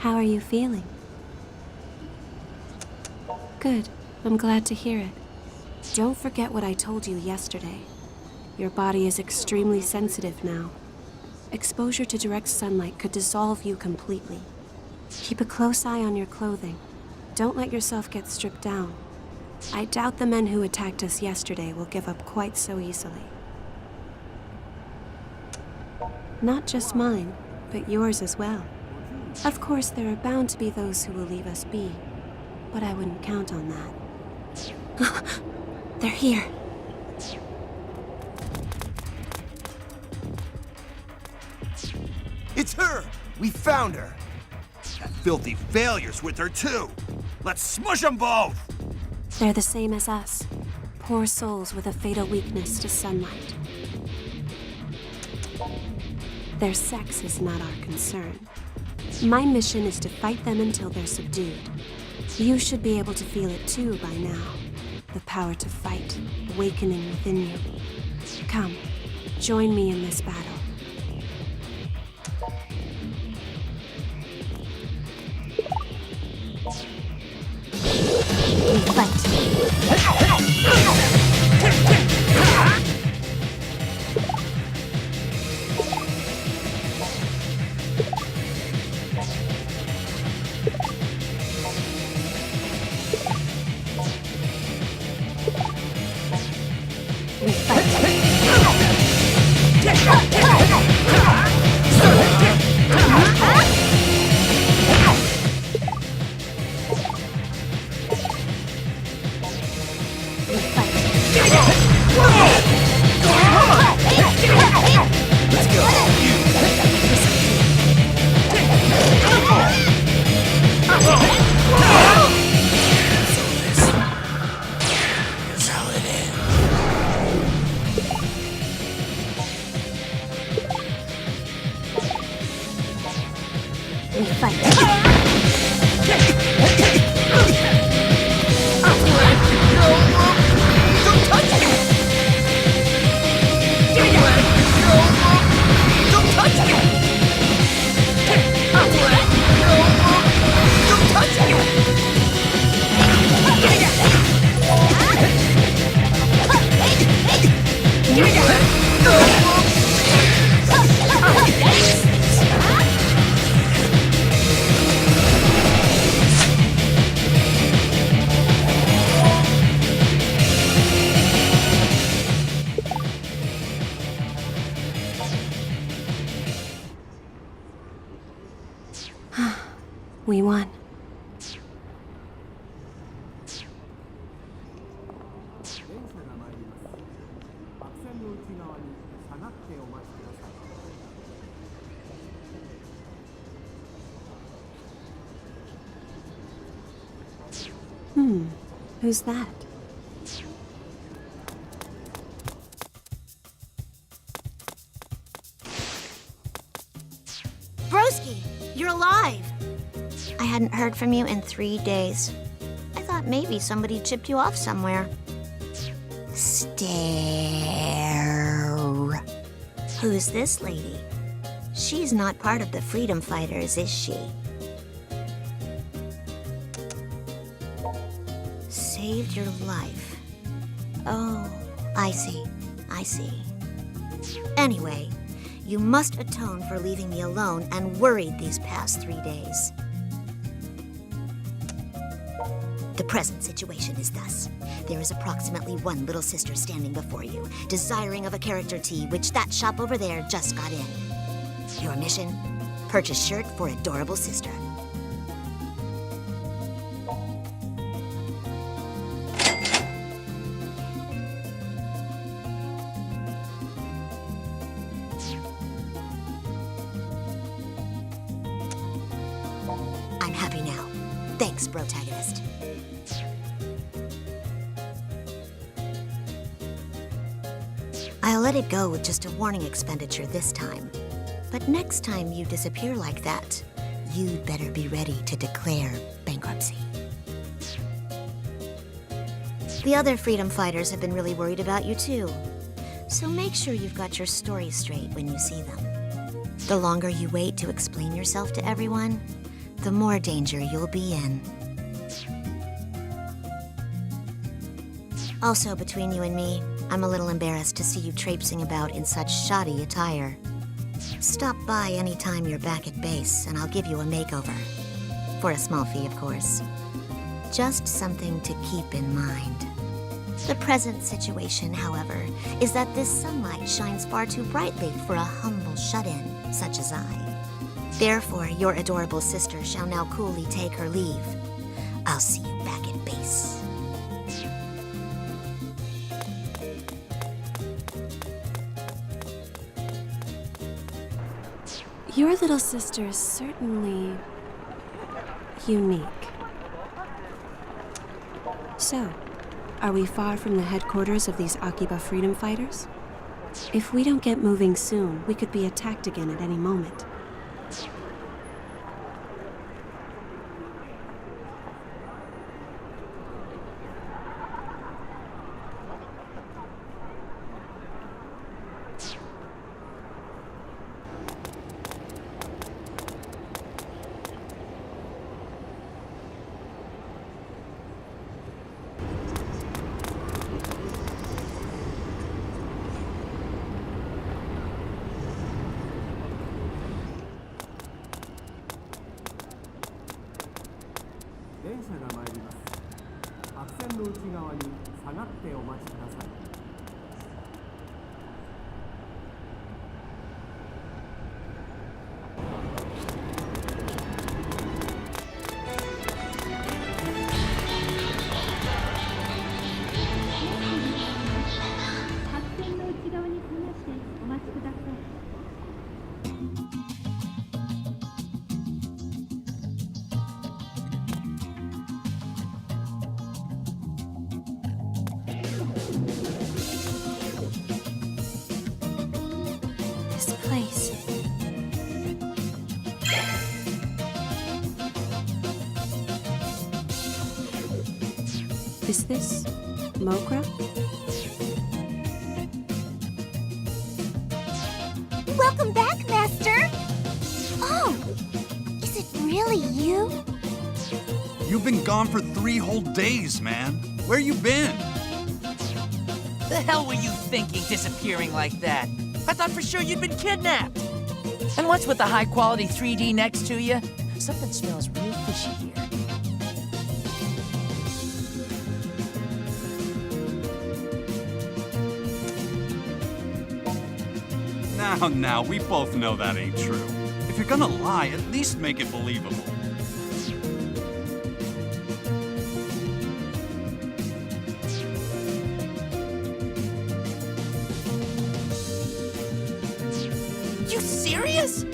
How are you feeling? Good. I'm glad to hear it. Don't forget what I told you yesterday. Your body is extremely sensitive now. Exposure to direct sunlight could dissolve you completely. Keep a close eye on your clothing. Don't let yourself get stripped down. I doubt the men who attacked us yesterday will give up quite so easily. Not just mine, but yours as well. Of course, there are bound to be those who will leave us be, but I wouldn't count on that. They're here. It's her! We found her! That filthy failure's with her too! Let's smush them both! They're the same as us. Poor souls with a fatal weakness to sunlight. Their sex is not our concern. My mission is to fight them until they're subdued. You should be able to feel it too by now. The power to fight, awakening within you. Come, join me in this battle. We fight. We won. Who's that? Broski, you're alive! I hadn't heard from you in 3 days. I thought maybe somebody chipped you off somewhere. Stare. Who's this lady? She's not part of the Freedom Fighters, is she? Saved your life. Oh, I see. I see. Anyway, you must atone for leaving me alone and worried these past 3 days. The present situation is thus. There is approximately one little sister standing before you, desiring of a character tea, which that shop over there just got in. Your mission? Purchase shirt for adorable sister. I'm happy now. Thanks, protagonist. I'll let it go with just a warning expenditure this time. But next time you disappear like that, you'd better be ready to declare bankruptcy. The other freedom fighters have been really worried about you too. So make sure you've got your story straight when you see them. The longer you wait to explain yourself to everyone, the more danger you'll be in. Also, between you and me, I'm a little embarrassed to see you traipsing about in such shoddy attire. Stop by any time you're back at base, and I'll give you a makeover. For a small fee, of course. Just something to keep in mind. The present situation, however, is that this sunlight shines far too brightly for a humble shut-in such as I. Therefore, your adorable sister shall now coolly take her leave. I'll see you back at base. Your little sister is certainly unique. So, are we far from the headquarters of these Akiba freedom fighters? If we don't get moving soon, we could be attacked again at any moment. Place. Is this Mogra? Welcome back, Master! Oh, is it really you? You've been gone for 3 whole days, man. Where you been? The hell were you thinking disappearing like that? I thought for sure you'd been kidnapped. And what's with the high-quality 3D next to you? Something smells real fishy here. Now, we both know that ain't true. If you're gonna lie, at least make it believable. You serious?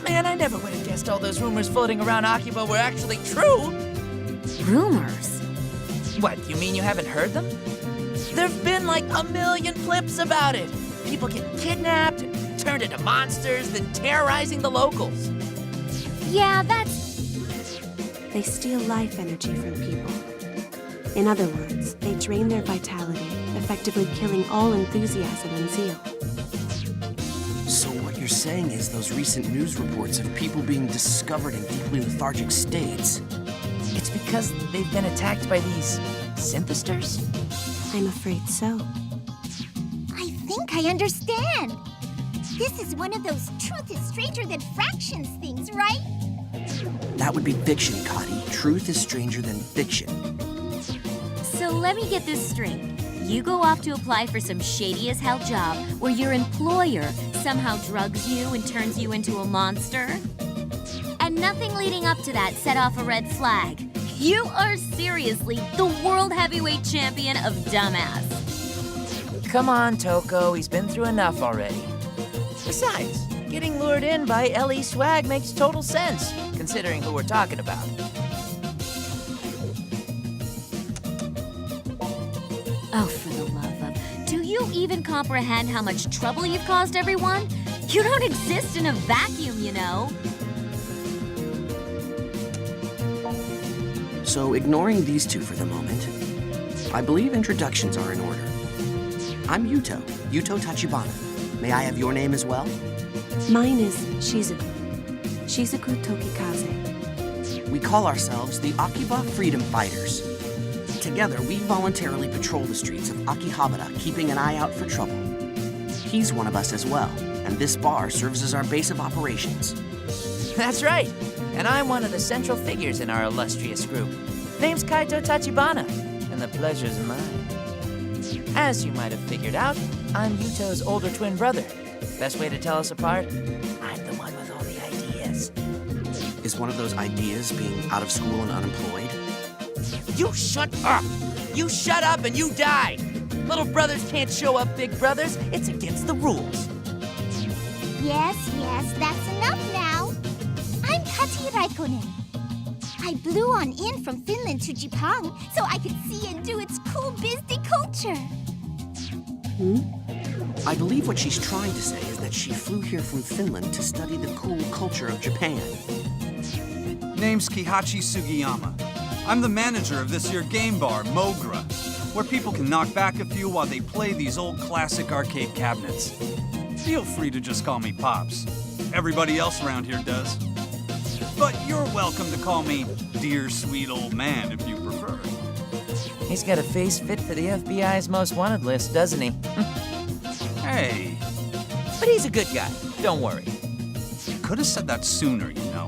Man, I never would have guessed all those rumors floating around Akiba were actually true. Rumors? What, you mean you haven't heard them? There've been like a million clips about it. People getting kidnapped, turned into monsters, then terrorizing the locals. Yeah, that's... They steal life energy from people. In other words, they drain their vitality, effectively killing all enthusiasm and zeal. So what you're saying is those recent news reports of people being discovered in deeply lethargic states. It's because they've been attacked by these synthesters? I'm afraid so. I think I understand. This is one of those truth is stranger than fractions things, right? That would be fiction, Cotty. Truth is stranger than fiction. So let me get this straight. You go off to apply for some shady as hell job where your employer somehow drugs you and turns you into a monster? And nothing leading up to that set off a red flag. You are seriously the world heavyweight champion of dumbass. Come on, Toko, he's been through enough already. Besides, getting lured in by LE swag makes total sense, considering who we're talking about. Oh, for the love of... Do you even comprehend how much trouble you've caused everyone? You don't exist in a vacuum, you know. So ignoring these two for the moment, I believe introductions are in order. I'm Yuto Tachibana. May I have your name as well? Mine is Shizuku. Shizuku Tokikaze. We call ourselves the Akiba Freedom Fighters. Together, we voluntarily patrol the streets of Akihabara, keeping an eye out for trouble. He's one of us as well, and this bar serves as our base of operations. That's right. And I'm one of the central figures in our illustrious group. Name's Kaito Tachibana, and the pleasure's mine. As you might have figured out, I'm Yuto's older twin brother. Best way to tell us apart? I'm the one with all the ideas. Is one of those ideas being out of school and unemployed? You shut up! You shut up and you die! Little brothers can't show up big brothers. It's against the rules. Yes, that's enough now. I'm Kati Raikkonen. I blew on in from Finland to Japan so I could see and do its cool bizdy culture. I believe what she's trying to say is that she flew here from Finland to study the cool culture of Japan. Name's Kihachi Sugiyama. I'm the manager of this here game bar, Mogra, where people can knock back a few while they play these old classic arcade cabinets. Feel free to just call me Pops. Everybody else around here does. But you're welcome to call me Dear Sweet Old Man if you prefer. He's got a face fit for the FBI's most wanted list, doesn't he? Hey, But he's a good guy. Don't worry. you could have said that sooner, you know.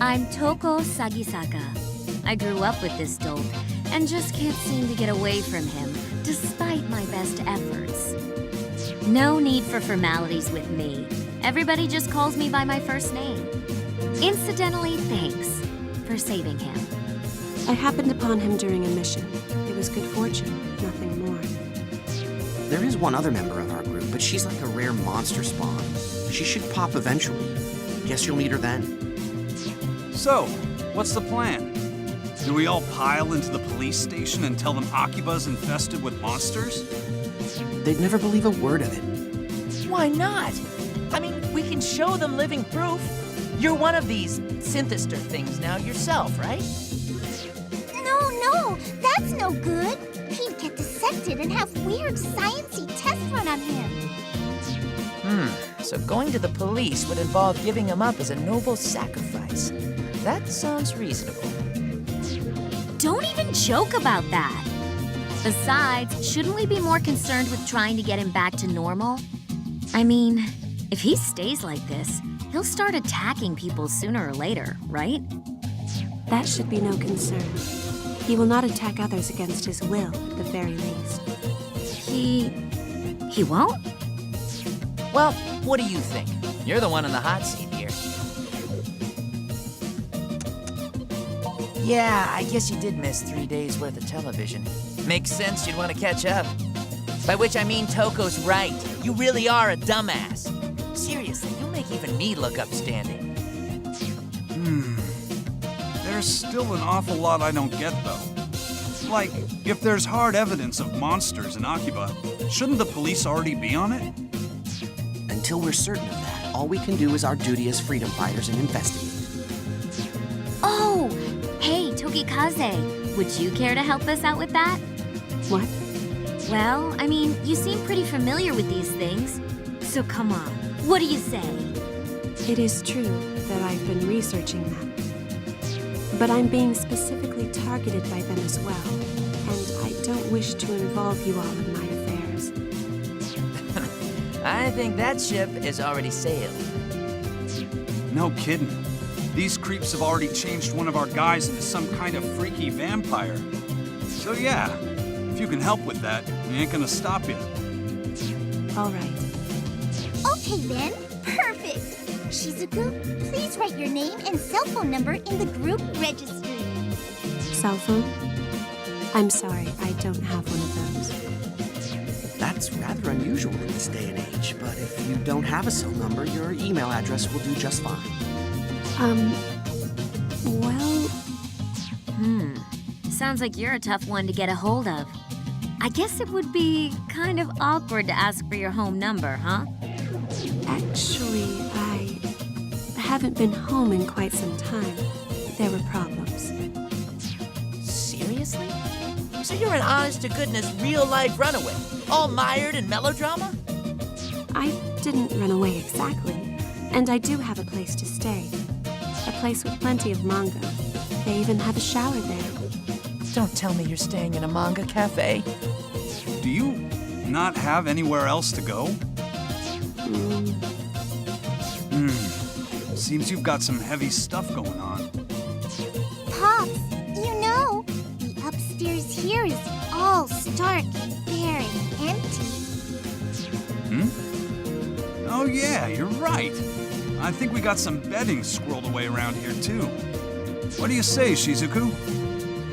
I'm Toko Sagisaka. I grew up with this dope and just can't seem to get away from him, despite my best efforts. No need for formalities with me. Everybody just calls me by my first name. Incidentally, thanks for saving him. I happened upon him during a mission. It was good fortune, nothing more. There is one other member of our group, but she's like a rare monster spawn. She should pop eventually. Guess you'll meet her then. So, what's the plan? Do we all pile into the police station and tell them Akiba'S infested with monsters? They'd never believe a word of it. Why not? I mean, we can show them living proof. You're one of these synthester things now yourself, right? No, that's no good. He'd get dissected and have weird sciencey tests run on him. So going to the police would involve giving him up as a noble sacrifice. That sounds reasonable. Don't even joke about that. Besides, shouldn't we be more concerned with trying to get him back to normal? I mean, if he stays like this, he'll start attacking people sooner or later, right? That should be no concern. He will not attack others against his will, at the very least. He won't? Well, what do you think? You're the one in the hot seat here. Yeah, I guess you did miss 3 days worth of television. Makes sense you'd want to catch up. By which I mean Toko's right. You really are a dumbass. Seriously, you make even me look upstanding. There's still an awful lot I don't get, though. Like, if there's hard evidence of monsters in Akiba, shouldn't the police already be on it? Until we're certain of that, all we can do is our duty as freedom fighters and investigate. Oh, hey, Tokikaze, would you care to help us out with that? What? Well, I mean, you seem pretty familiar with these things. So come on, what do you say? It is true that I've been researching them. But I'm being specifically targeted by them as well, and I don't wish to involve you all in my affairs. I think that ship has already sailed. No kidding. These creeps have already changed one of our guys into some kind of freaky vampire. So yeah, if you can help with that, we ain't gonna stop you. All right. Okay then, perfect. Shizuku, please write your name and cell phone number in the group registry. Cell phone? I'm sorry, I don't have one of those. That's rather unusual in this day and age, but if you don't have a cell number, your email address will do just fine. Well, Sounds like you're a tough one to get a hold of. I guess it would be kind of awkward to ask for your home number, huh? actually, I haven't been home in quite some time. There were problems. Seriously? So you're an honest-to-goodness real-life runaway, all mired in melodrama? I didn't run away exactly, and I do have a place to stay. A place with plenty of manga. They even have a shower there. Don't tell me you're staying in a manga cafe. Do you not have anywhere else to go? Seems you've got some heavy stuff going on. Pops, you know, the upstairs here is all stark, bare, and empty. Oh yeah, you're right. I think we got some bedding squirreled away around here too. What do you say, Shizuku?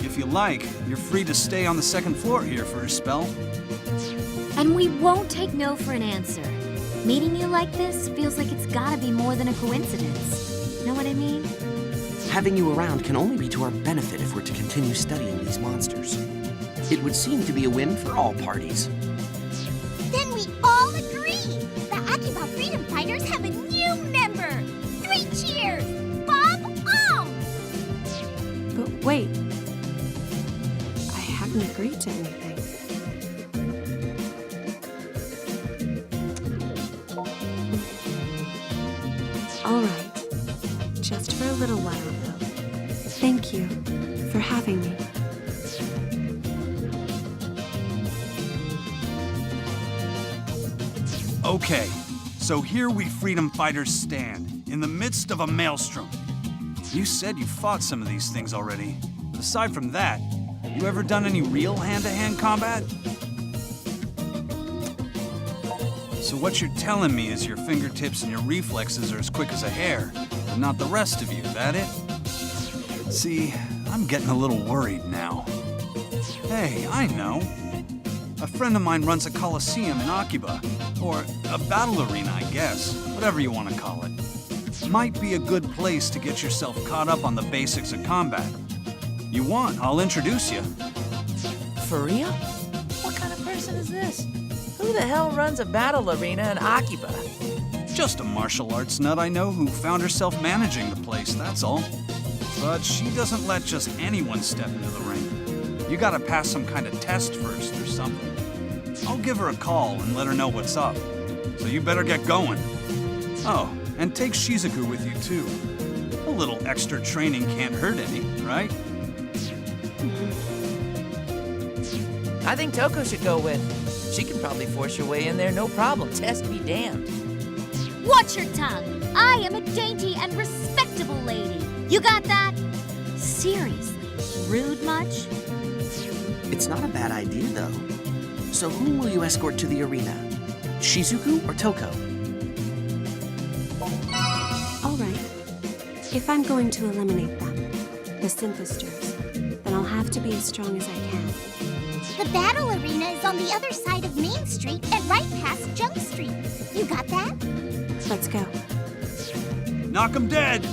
If you like, you're free to stay on the second floor here for a spell. And we won't take no for an answer. Meeting you like this feels like it's gotta be more than a coincidence. Know what I mean? Having you around can only be to our benefit if we're to continue studying these monsters. It would seem to be a win for all parties. Then we all agree! The Akiba Freedom Fighters have a new member! 3 cheers! Bob Om! But wait. I haven't agreed to anything. All right. Just for a little while, though. Thank you for having me. Okay, so here we freedom fighters stand, in the midst of a maelstrom. You said you fought some of these things already, but aside from that, you ever done any real hand-to-hand combat? So what you're telling me is your fingertips and your reflexes are as quick as a hare, but not the rest of you, that it? See, I'm getting a little worried now. Hey, I know. A friend of mine runs a coliseum in Akiba, or a battle arena, I guess, whatever you want to call it. Might be a good place to get yourself caught up on the basics of combat. You want, I'll introduce you. For real? What kind of person is this? Who the hell runs a battle arena in Akiba? Just a martial arts nut I know who found herself managing the place, that's all. But she doesn't let just anyone step into the ring. You gotta pass some kind of test first or something. I'll give her a call and let her know what's up. So you better get going. Oh, and take Shizuku with you too. A little extra training can't hurt any, right? I think Toko should go with. She can probably force your way in there, no problem. Test be damned. Watch your tongue. I am a dainty and respectable lady. You got that? Seriously, rude much? It's not a bad idea, though. So whom will you escort to the arena? Shizuku or Toko? All right. If I'm going to eliminate them, the synthesters, then I'll have to be as strong as I can. The battle arena is on the other side of Main Street and right past Junk Street. You got that? Let's go. Knock 'em dead!